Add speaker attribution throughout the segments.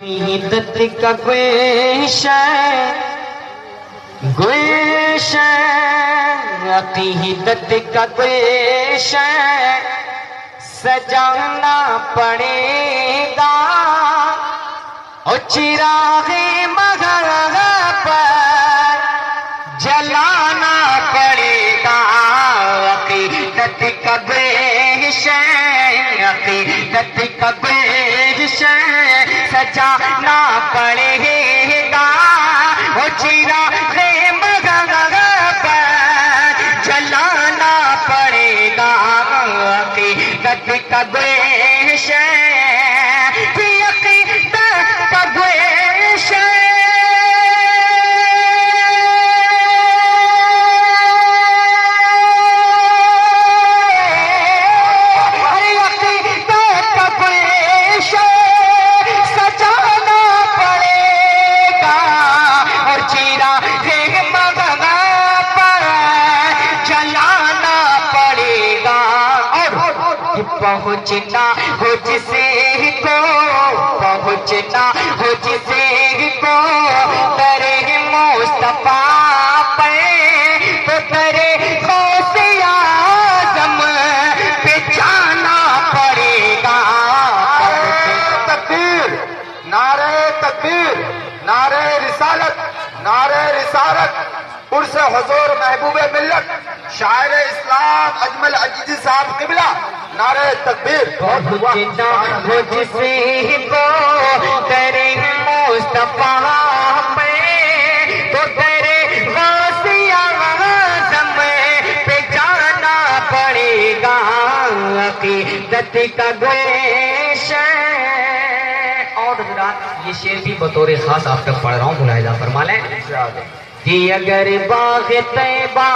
Speaker 1: عقیدت کا گلشن عقیدت کا گلشن سجانا پڑے گا اور چراغ مغرب پر جلانا پڑے گا۔ عقیدت کا گلشن عقیدت کا گلشن سجانا پڑے گا اور چراغ مغرب پر جلانا پڑے گا۔ عقیدت کا گلشن عقیدت کا گلشن پہنچنا ہو جسے کو پہنچنا ہو جسے کو درے مصطفیٰ پہ تو درے غوث اعظم پہ جانا پڑے گا۔
Speaker 2: تکبیر، نعرہ تکبیر، نعرہ رسالت، عرس حضور محبوب ملت شاعر اسلام اجمل عزیزی صاحب قبلہ، نعرہ تکبیر۔
Speaker 1: پہنچنا ہو جسے کو درے مصطفیٰ پہ تو درے غوث اعظم پہ جانا پڑے گا۔ عقیدت کا گلشن۔ اور حضرات یہ شعر بھی بطور خاص آپ تک پڑھ رہا ہوں، ملاحظہ فرما لیں کہ اگر باغ طیبہ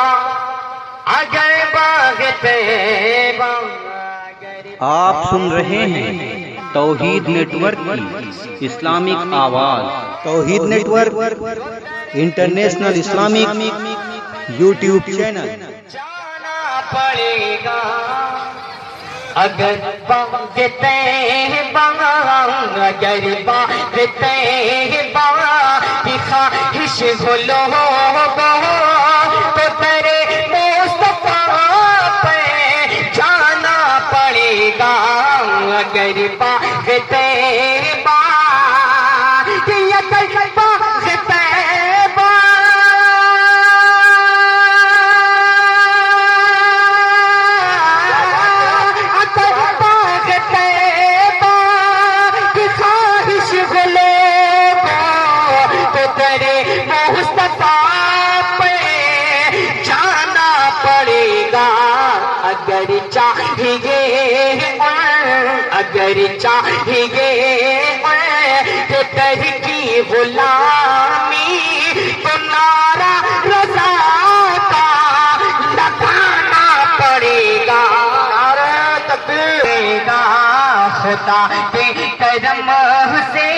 Speaker 1: اگر باغ طیبہ
Speaker 3: آپ سن رہے ہیں توحید نیٹ ورک کی اسلامک آواز۔ Tawheed network international Islamic YouTube channel.
Speaker 1: جانا پڑے گا اگر باغ طیبہ اگر باغ طیبہ کی خواہش ہو لوگوں تو تیرے مصطفیٰ پہ جانا پڑے گا۔ اگر باغ طیبہ اگر باغ طیبہ اگر باغ طیبہ کی خواہش ہو لوگوں تو تیرے مصطفیٰ پہ جانا پڑے گا۔ اگر چاہیے کہ تر کی غلامی تو نعرہ رضا کا لگانا پڑے گا۔
Speaker 2: نعرہ تکبیر،
Speaker 1: خدا کے کرم سے